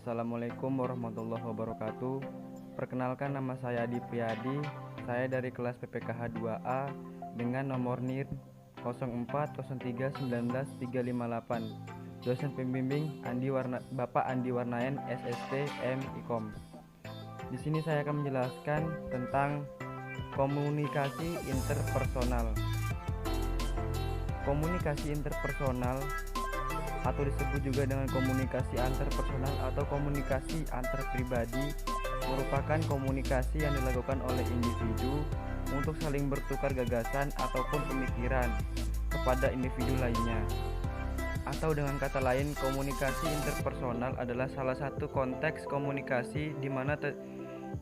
Assalamualaikum warahmatullahi wabarakatuh. Perkenalkan, nama saya Adi Priyadi. Saya dari kelas PPKH 2A dengan nomor NIR 04031938. Dosen pembimbing Bapak Andi Warnaen, SST, M.Ikom. Di sini saya akan menjelaskan tentang komunikasi interpersonal. Komunikasi interpersonal atau disebut juga dengan komunikasi antarpersonal atau komunikasi antar pribadi merupakan komunikasi yang dilakukan oleh individu untuk saling bertukar gagasan ataupun pemikiran kepada individu lainnya. Atau dengan kata lain, komunikasi interpersonal adalah salah satu konteks komunikasi di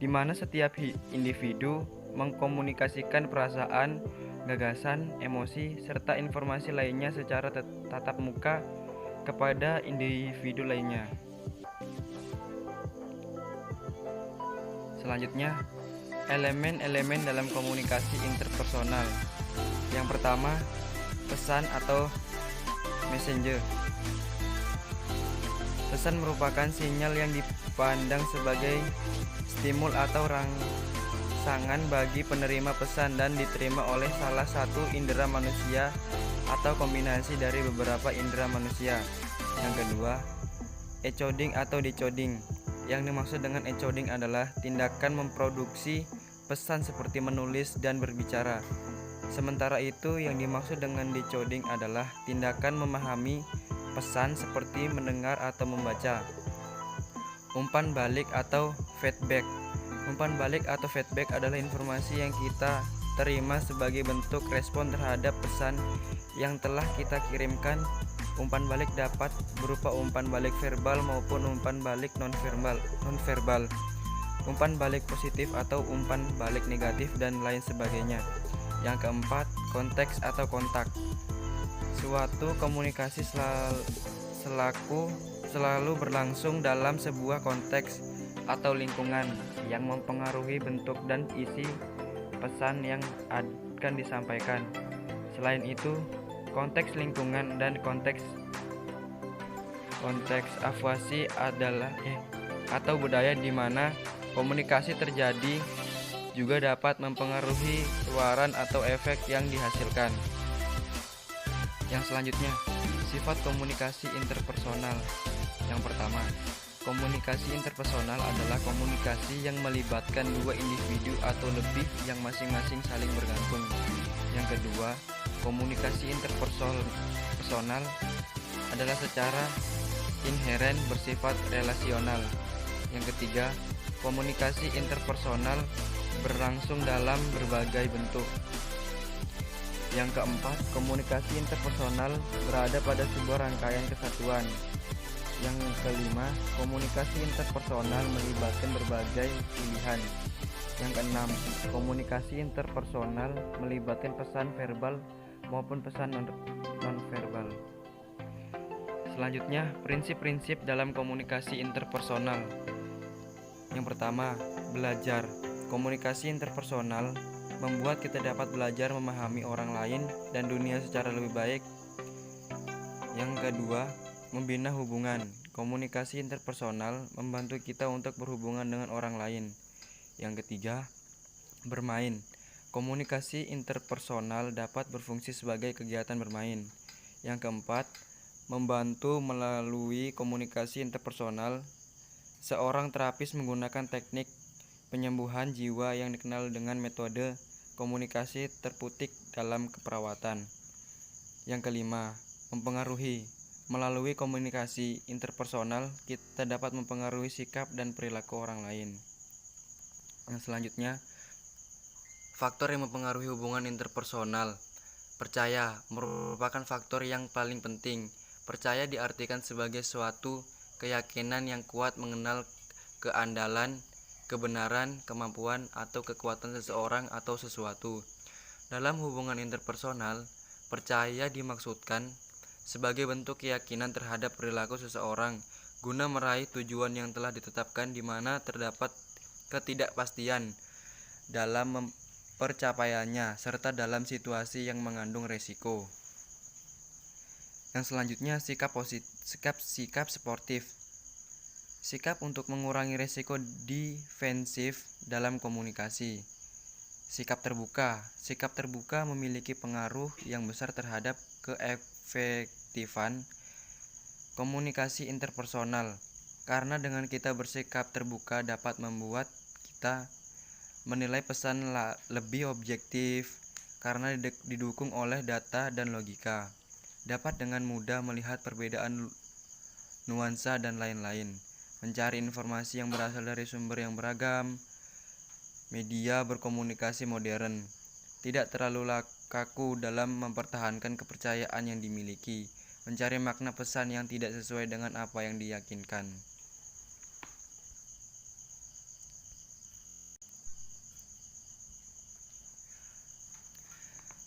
mana setiap individu mengkomunikasikan perasaan, gagasan, emosi, serta informasi lainnya secara tatap muka kepada individu lainnya. Selanjutnya, elemen-elemen dalam komunikasi interpersonal. Yang pertama, pesan atau messenger. Pesan merupakan sinyal yang dipandang sebagai stimul atau rangsangan bagi penerima pesan dan diterima oleh salah satu indera manusia atau kombinasi dari beberapa indera manusia. Yang kedua, encoding atau decoding. Yang dimaksud dengan encoding adalah tindakan memproduksi pesan seperti menulis dan berbicara. Sementara itu, yang dimaksud dengan decoding adalah tindakan memahami pesan seperti mendengar atau membaca. Umpan balik atau feedback. Umpan balik atau feedback adalah informasi yang kita terima sebagai bentuk respon terhadap pesan yang telah kita kirimkan. Umpan balik dapat berupa umpan balik verbal maupun umpan balik non-verbal, umpan balik positif atau umpan balik negatif, dan lain sebagainya. Yang keempat, konteks atau kontak. Suatu komunikasi selalu berlangsung dalam sebuah konteks atau lingkungan yang mempengaruhi bentuk dan isi pesan yang akan disampaikan. Selain itu, konteks lingkungan dan konteks afasi adalah atau budaya di mana komunikasi terjadi juga dapat mempengaruhi keluaran atau efek yang dihasilkan. Yang selanjutnya, sifat komunikasi interpersonal. Yang pertama, komunikasi interpersonal adalah komunikasi yang melibatkan dua individu atau lebih yang masing-masing saling bergantung. Yang kedua, komunikasi interpersonal adalah secara inheren bersifat relasional. Yang ketiga, komunikasi interpersonal berlangsung dalam berbagai bentuk. Yang keempat, komunikasi interpersonal berada pada sebuah rangkaian kesatuan. Yang kelima, komunikasi interpersonal melibatkan berbagai pilihan. Yang keenam, komunikasi interpersonal melibatkan pesan verbal maupun pesan non-verbal. Selanjutnya, prinsip-prinsip dalam komunikasi interpersonal. Yang pertama, belajar. Komunikasi interpersonal membuat kita dapat belajar memahami orang lain dan dunia secara lebih baik. Yang kedua, membina hubungan. Komunikasi interpersonal membantu kita untuk berhubungan dengan orang lain. Yang ketiga, bermain. Komunikasi interpersonal dapat berfungsi sebagai kegiatan bermain. Yang keempat, membantu melalui komunikasi interpersonal. Seorang terapis menggunakan teknik penyembuhan jiwa yang dikenal dengan metode komunikasi terputik dalam keperawatan. Yang kelima, mempengaruhi. Melalui komunikasi interpersonal, kita dapat mempengaruhi sikap dan perilaku orang lain. Yang selanjutnya, faktor yang mempengaruhi hubungan interpersonal. Percaya merupakan faktor yang paling penting. Percaya diartikan sebagai suatu keyakinan yang kuat mengenal keandalan, kebenaran, kemampuan, atau kekuatan seseorang atau sesuatu. Dalam hubungan interpersonal, percaya dimaksudkan sebagai bentuk keyakinan terhadap perilaku seseorang guna meraih tujuan yang telah ditetapkan, di mana terdapat ketidakpastian dalam mempercapaiannya serta dalam situasi yang mengandung resiko. Yang selanjutnya, sikap sportif. Sikap untuk mengurangi risiko defensif dalam komunikasi. Sikap terbuka. Sikap terbuka memiliki pengaruh yang besar terhadap keefektifan komunikasi interpersonal. Karena dengan kita bersikap terbuka dapat membuat kita menilai pesan lebih objektif karena didukung oleh data dan logika. Dapat dengan mudah melihat perbedaan nuansa dan lain-lain. Mencari informasi yang berasal dari sumber yang beragam. Media berkomunikasi modern tidak terlalu kaku dalam mempertahankan kepercayaan yang dimiliki. Mencari makna pesan yang tidak sesuai dengan apa yang diyakinkan.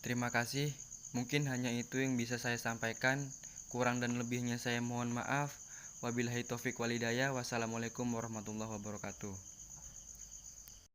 Terima kasih. Mungkin hanya itu yang bisa saya sampaikan. Kurang dan lebihnya saya mohon maaf. Wabillahi taufik walhidayah. Wassalamualaikum warahmatullahi wabarakatuh.